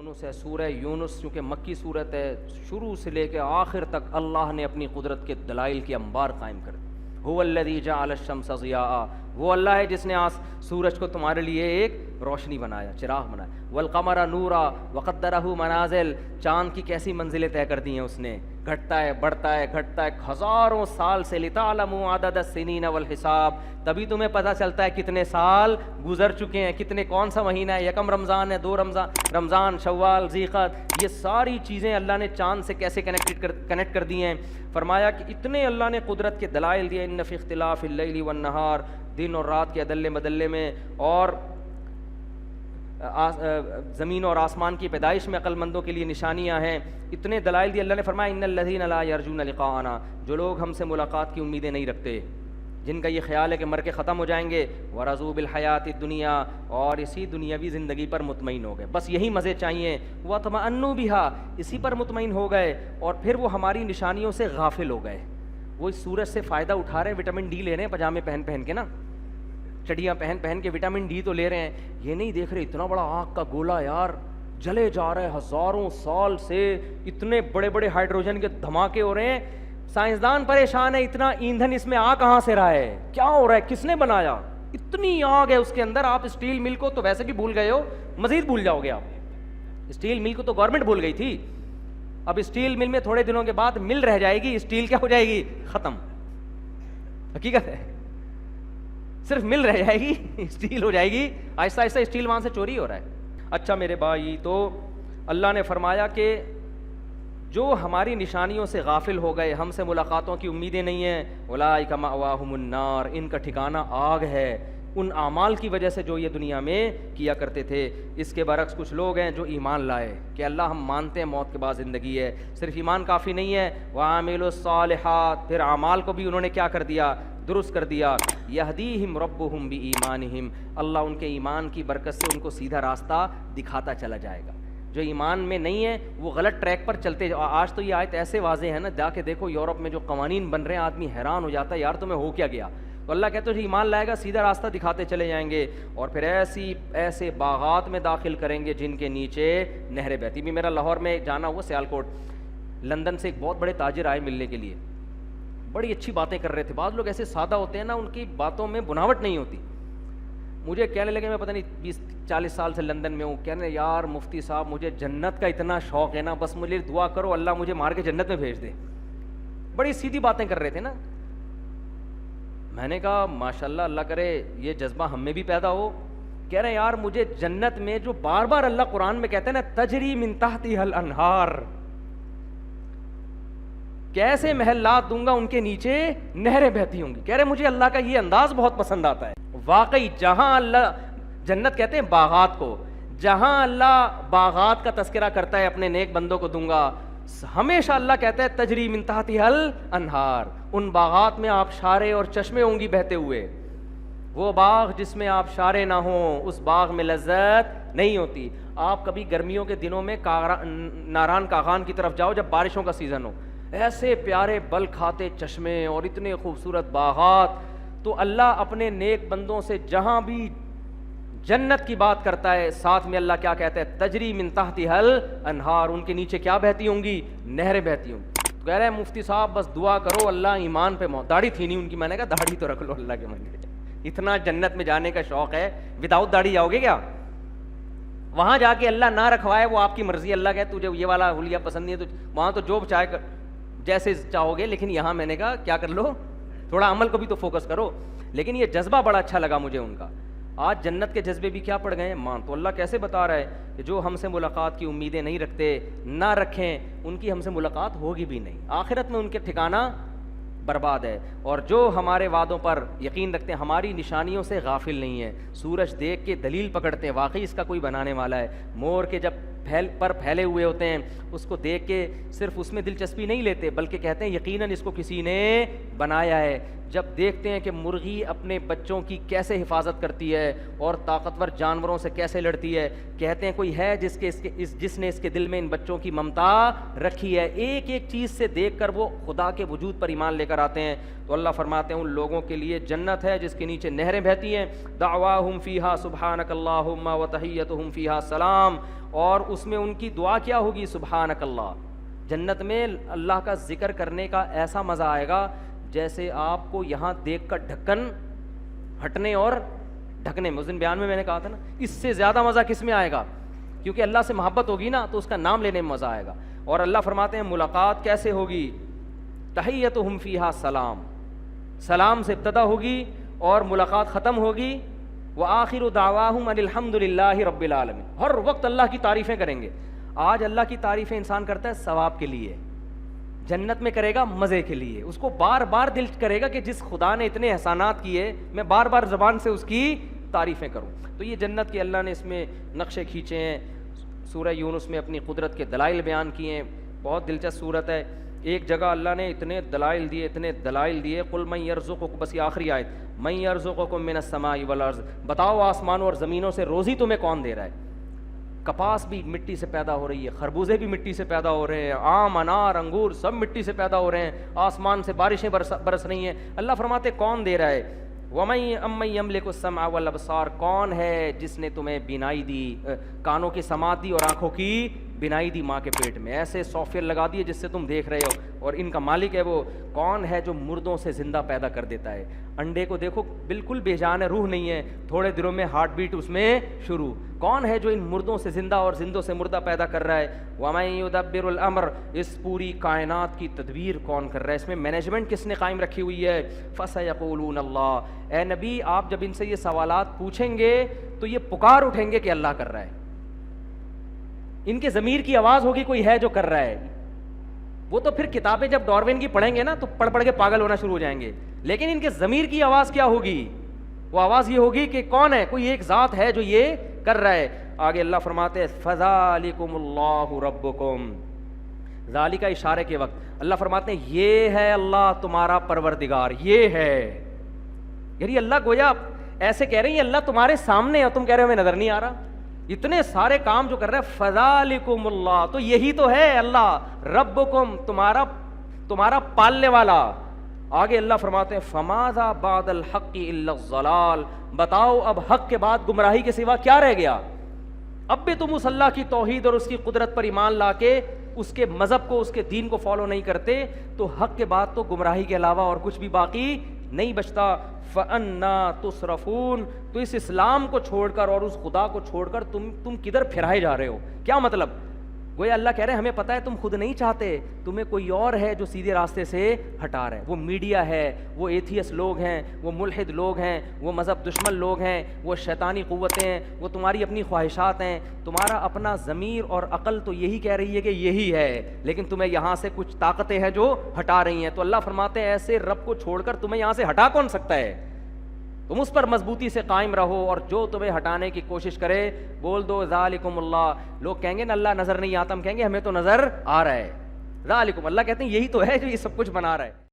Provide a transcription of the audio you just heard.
یونس ہے. سورہ یونس چونکہ مکی صورت ہے, شروع سے لے کے آخر تک اللہ نے اپنی قدرت کے دلائل کے انبار قائم کر دی. هو الذی جعل الشمس ضیاء, وہ اللہ ہے جس نے سورج کو تمہارے لیے ایک روشنی بنایا, چراغ بنایا. والقمر نورا وقدرہ منازل, چاند کی کیسی منزلیں طے کر دی ہیں اس نے, گھٹتا ہے بڑھتا ہے گھٹتا ہے ہزاروں سال سے. لتعلموا عدد السنین والحساب, تبھی تمہیں پتہ چلتا ہے کتنے سال گزر چکے ہیں, کتنے کون سا مہینہ ہے, یکم رمضان ہے, 2 رمضان, شوال, ذیقعد, یہ ساری چیزیں اللہ نے چاند سے کیسے کنیکٹ کر دی ہیں. فرمایا کہ اتنے اللہ نے قدرت کے دلائل دیے. ان فی اختلاف اللیل والنہار, دن اور رات کے ادلے بدلے میں, اور زمین اور آسمان کی پیدائش میں عقل مندوں کے لیے نشانیاں ہیں. اتنے دلائل دیے. اللہ نے فرمایا ان الذین لا یرجون لقاءنا, جو لوگ ہم سے ملاقات کی امیدیں نہیں رکھتے, جن کا یہ خیال ہے کہ مر کے ختم ہو جائیں گے. ورضوا بالحیات الدنیا, اور اسی دنیاوی زندگی پر مطمئن ہو گئے, بس یہی مزے چاہیے. واطمأنوا بہا, اسی پر مطمئن ہو گئے, اور پھر وہ ہماری نشانیوں سے غافل ہو گئے. وہ اس سورج سے فائدہ اٹھا رہے ہیں, وٹامن ڈی لے رہے ہیں پجامے پہن کے نا, چڑیاں پہن کے وٹامن ڈی تو لے رہے ہیں, یہ نہیں دیکھ رہے اتنا بڑا آگ کا گولا یار جلے جا رہا ہے ہزاروں سال سے, اتنے بڑے بڑے ہائیڈروجن کے دھماکے ہو رہے ہیں. سائنسدان پریشان ہے, اتنا ایندھن اس میں آ کہاں سے رہا ہے, کیا ہو رہا ہے, کس نے بنایا, اتنی آگ ہے اس کے اندر. آپ اسٹیل مل کو تو ویسے بھی بھول گئے ہو, مزید بھول جاؤ گے آپ. اسٹیل مل کو تو گورنمنٹ بھول گئی تھی, اب اسٹیل مل میں تھوڑے دنوں کے بعد مل رہ جائے گی, اسٹیل کیا ہو جائے گی, ختم. حقیقت ہے, صرف مل رہ جائے گی, اسٹیل ہو جائے گی. آہستہ آہستہ اسٹیل وہاں سے چوری ہو رہا ہے. اچھا میرے بھائی, تو اللہ نے فرمایا کہ جو ہماری نشانیوں سے غافل ہو گئے, ہم سے ملاقاتوں کی امیدیں نہیں ہیں, اولئک مأواہم النار, ان کا ٹھکانہ آگ ہے, ان اعمال کی وجہ سے جو یہ دنیا میں کیا کرتے تھے. اس کے برعکس کچھ لوگ ہیں جو ایمان لائے کہ اللہ ہم مانتے ہیں موت کے بعد زندگی ہے, صرف ایمان کافی نہیں ہے. وعاملوا الصالحات, پھر اعمال کو بھی انہوں نے کیا کر دیا, درست کر دیا. یہدیہم ربہم بایمانہم, اللہ ان کے ایمان کی برکت سے ان کو سیدھا راستہ دکھاتا چلا جائے گا. جو ایمان میں نہیں ہے وہ غلط ٹریک پر چلتے. آج تو یہ آیت ایسے واضح ہے نا, جا کے دیکھو یورپ میں جو قوانین بن رہے ہیں, آدمی حیران ہو جاتا ہے یار تمہیں ہو کیا گیا. تو اللہ کہتے ہیں جو ایمان لائے گا سیدھا راستہ دکھاتے چلے جائیں گے, اور پھر ایسے باغات میں داخل کریں گے جن کے نیچے نہریں بہتی. بھی میرا لاہور میں جانا ہوا, سیالکوٹ, لندن سے ایک بہت بڑے تاجر آئے ملنے کے لیے, بڑی اچھی باتیں کر رہے تھے. بعض لوگ ایسے سادہ ہوتے ہیں نا, ان کی باتوں میں بناوٹ نہیں ہوتی. مجھے کہنے لگے, میں پتہ نہیں 20-40 سال سے لندن میں ہوں, کہنے یار مفتی صاحب مجھے جنت کا اتنا شوق ہے نا, بس مجھے دعا کرو اللہ مجھے مار کے جنت میں بھیج دے. بڑی سیدھی باتیں کر رہے تھے نا. میں نے کہا ماشاءاللہ, اللہ کرے یہ جذبہ ہم میں بھی پیدا ہو. کہہ رہے ہیں یار مجھے جنت میں جو بار بار اللہ قرآن میں کہتے ہیں نا, تجری من تحتہا الانہار, کیسے محلات دوں گا ان کے نیچے نہریں بہتی ہوں گی. کہہ رہے مجھے اللہ کا یہ انداز بہت پسند آتا ہے. واقعی جہاں اللہ, جنت کہتے ہیں باغات کو, جہاں اللہ باغات کا تذکرہ کرتا ہے اپنے نیک بندوں کو دوں گا, ہمیشہ اللہ کہتا ہے تجری من تحتہا الانہار, ان باغات میں آبشاریں اور چشمے ہوں گی بہتے ہوئے. وہ باغ جس میں آبشاریں نہ ہوں اس باغ میں لذت نہیں ہوتی. آپ کبھی گرمیوں کے دنوں میں ناران کاغان کی طرف جاؤ جب بارشوں کا سیزن ہو, ایسے پیارے بل کھاتے چشمے اور اتنے خوبصورت باغات. تو اللہ اپنے نیک بندوں سے جہاں بھی جنت کی بات کرتا ہے, ساتھ میں اللہ کیا کہتا ہے, تجری من تحتہا الانہار, ان کے نیچے کیا بہتی ہوں گی, نہریں بہتی ہوں گی. تو کہہ رہے ہیں مفتی صاحب بس دعا کرو اللہ ایمان پہ موت. داڑھی تھی نہیں ان کی, میں نے کہا داڑھی تو رکھ لو اللہ کے منزل, اتنا جنت میں جانے کا شوق ہے, وداؤٹ داڑھی جاؤ گے کیا؟ وہاں جا کے اللہ نہ رکھوائے وہ آپ کی مرضی. اللہ کہے تجھے یہ والا حلیہ پسند نہیں ہے تو وہاں تو جو چاہے جیسے چاہو گے, لیکن یہاں میں نے کہا کیا کر لو, تھوڑا عمل کو بھی تو فوکس کرو. لیکن یہ جذبہ بڑا اچھا لگا مجھے ان کا. آج جنت کے جذبے بھی کیا پڑ گئے ہیں, مان. تو اللہ کیسے بتا رہا ہے کہ جو ہم سے ملاقات کی امیدیں نہیں رکھتے, نہ رکھیں, ان کی ہم سے ملاقات ہوگی بھی نہیں. آخرت میں ان کے ٹھکانہ برباد ہے. اور جو ہمارے وعدوں پر یقین رکھتے ہیں, ہماری نشانیوں سے غافل نہیں ہیں, سورج دیکھ کے دلیل پکڑتے ہیں واقعی اس کا کوئی بنانے والا ہے. مور کے جب پر پھیلے ہوئے ہوتے ہیں اس کو دیکھ کے صرف اس میں دلچسپی نہیں لیتے بلکہ کہتے ہیں یقیناً اس کو کسی نے بنایا ہے. جب دیکھتے ہیں کہ مرغی اپنے بچوں کی کیسے حفاظت کرتی ہے اور طاقتور جانوروں سے کیسے لڑتی ہے, کہتے ہیں کوئی ہے جس نے اس کے دل میں ان بچوں کی ممتا رکھی ہے. ایک ایک چیز سے دیکھ کر وہ خدا کے وجود پر ایمان لے کر آتے ہیں. تو اللہ فرماتے ہیں ان لوگوں کے لیے جنت ہے جس کے نیچے نہریں بہتی ہیں. دعواہم فیہا سبحانک اللہم وتحیتہم فیہا سلام, اور اس میں ان کی دعا کیا ہوگی؟ سبحانک اللہ. جنت میں اللہ کا ذکر کرنے کا ایسا مزہ آئے گا جیسے آپ کو یہاں دیکھ کر ڈھکن ہٹنے اور ڈھکنے میں، اس دن بیان میں نے کہا تھا نا، اس سے زیادہ مزہ کس میں آئے گا؟ کیونکہ اللہ سے محبت ہوگی نا تو اس کا نام لینے میں مزہ آئے گا. اور اللہ فرماتے ہیں ملاقات کیسے ہوگی؟ تحیتہم فیہا سلام، سلام سے ابتدا ہوگی اور ملاقات ختم ہوگی. وآخر دعواہم ان الحمد للہ رب العالمین. ہر وقت اللہ کی تعریفیں کریں گے. آج اللہ کی تعریفیں انسان کرتا ہے ثواب کے لیے، جنت میں کرے گا مزے کے لیے. اس کو بار بار دل کرے گا کہ جس خدا نے اتنے احسانات کیے میں بار بار زبان سے اس کی تعریفیں کروں. تو یہ جنت کے اللہ نے اس میں نقشے کھینچے ہیں. سورہ یونس میں اپنی قدرت کے دلائل بیان کیے ہیں. بہت دلچسپ صورت ہے. ایک جگہ اللہ نے اتنے دلائل دیے قل من یرزقکم، بس یہ آخری آیت، من یرزقکم من السماء والارض، بتاؤ آسمانوں اور زمینوں سے روزی تمہیں کون دے رہا ہے؟ کپاس بھی مٹی سے پیدا ہو رہی ہے، خربوزے بھی مٹی سے پیدا ہو رہے ہیں، آم انار انگور سب مٹی سے پیدا ہو رہے ہیں، آسمان سے بارشیں برس رہی ہیں. اللہ فرماتے کون دے رہا ہے؟ وَمَن يَمْلِكُ السَّمْعَ وَالْأَبْصَارَ، کون ہے جس نے تمہیں بینائی دی، کانوں کی سماعت دی اور آنکھوں کی بینائی دی ماں کے پیٹ میں، ایسے سافٹ ویئر لگا دیے جس سے تم دیکھ رہے ہو. اور ان کا مالک ہے وہ کون ہے جو مردوں سے زندہ پیدا کر دیتا ہے. انڈے کو دیکھو بالکل بے جان ہے، روح نہیں ہے، تھوڑے دنوں میں ہارٹ بیٹ اس میں شروع. کون ہے جو ان مردوں سے زندہ اور زندوں سے مردہ پیدا کر رہا ہے؟ وَمَن يُدَبِّرُ الْأَمْرَ، اس پوری کائنات کی تدبیر کون کر رہا ہے، اس میں مینجمنٹ کس نے قائم رکھی ہوئی ہے؟ فَسَيَقُولُونَ اللَّهُ، اے نبی آپ جب ان سے یہ سوالات پوچھیں گے تو یہ پکار اٹھیں گے کہ اللہ کر رہا ہے. ان کے ضمیر کی آواز ہوگی کوئی ہے جو کر رہا ہے. وہ تو پھر کتابیں جب ڈاروین کی پڑھیں گے نا تو پڑھ کے پاگل ہونا شروع ہو جائیں گے. لیکن ان کے ضمیر کی آواز کیا ہوگی؟ وہ آواز یہ ہوگی کہ کون ہے، کوئی ایک ذات ہے جو یہ کر رہا ہے. آگے اللہ فرماتے ہیں فَذَلِكُمُ اللَّهُ رَبُّكُمْ، ذالک اشارے کے وقت اللہ فرماتے ہیں یہ ہے اللہ تمہارا پروردگار، یہ ہے. یعنی اللہ گویا ایسے کہہ رہے ہیں اللہ تمہارے سامنے ہے، تم کہہ رہے ہو ہمیں نظر نہیں آ رہا. اتنے سارے کام جو کر رہے ہیں فَذَلِكُمُ اللَّهُ، تو یہی تو ہے اللہ ربکم، تمہارا پالنے والا. آگے اللہ فرماتے ہیں فَمَاذَا بَعْدَ الْحَقِّ إِلَّا الضَّلَالُ، بتاؤ اب حق کے بعد گمراہی کے سوا کیا رہ گیا؟ اب بھی تم اس اللہ کی توحید اور اس کی قدرت پر ایمان لا کے اس کے مذہب کو، اس کے دین کو فالو نہیں کرتے تو حق کے بعد تو گمراہی کے علاوہ اور کچھ بھی باقی نہیں بچتا. فَأَنَّا تُصْرَفُونَ، تو اس اسلام کو چھوڑ کر اور اس خدا کو چھوڑ کر تم کدھر پھرائے جا رہے ہو؟ کیا مطلب؟ گویا اللہ کہہ رہے ہیں ہمیں پتہ ہے تم خود نہیں چاہتے، تمہیں کوئی اور ہے جو سیدھے راستے سے ہٹا رہا ہے. وہ میڈیا ہے، وہ ایتھیس لوگ ہیں، وہ ملحد لوگ ہیں، وہ مذہب دشمن لوگ ہیں، وہ شیطانی قوتیں ہیں، وہ تمہاری اپنی خواہشات ہیں. تمہارا اپنا ضمیر اور عقل تو یہی کہہ رہی ہے کہ یہی ہے، لیکن تمہیں یہاں سے کچھ طاقتیں ہیں جو ہٹا رہی ہیں. تو اللہ فرماتے ہیں ایسے رب کو چھوڑ کر تمہیں یہاں سے ہٹا کون سکتا ہے؟ تم اس پر مضبوطی سے قائم رہو اور جو تمہیں ہٹانے کی کوشش کرے بول دو ذالکم اللہ. لوگ کہیں گے نا اللہ نظر نہیں آتا، ہم کہیں گے ہمیں تو نظر آ رہا ہے. ذالکم، اللہ کہتے ہیں یہی تو ہے جو یہ سب کچھ بنا رہا ہے.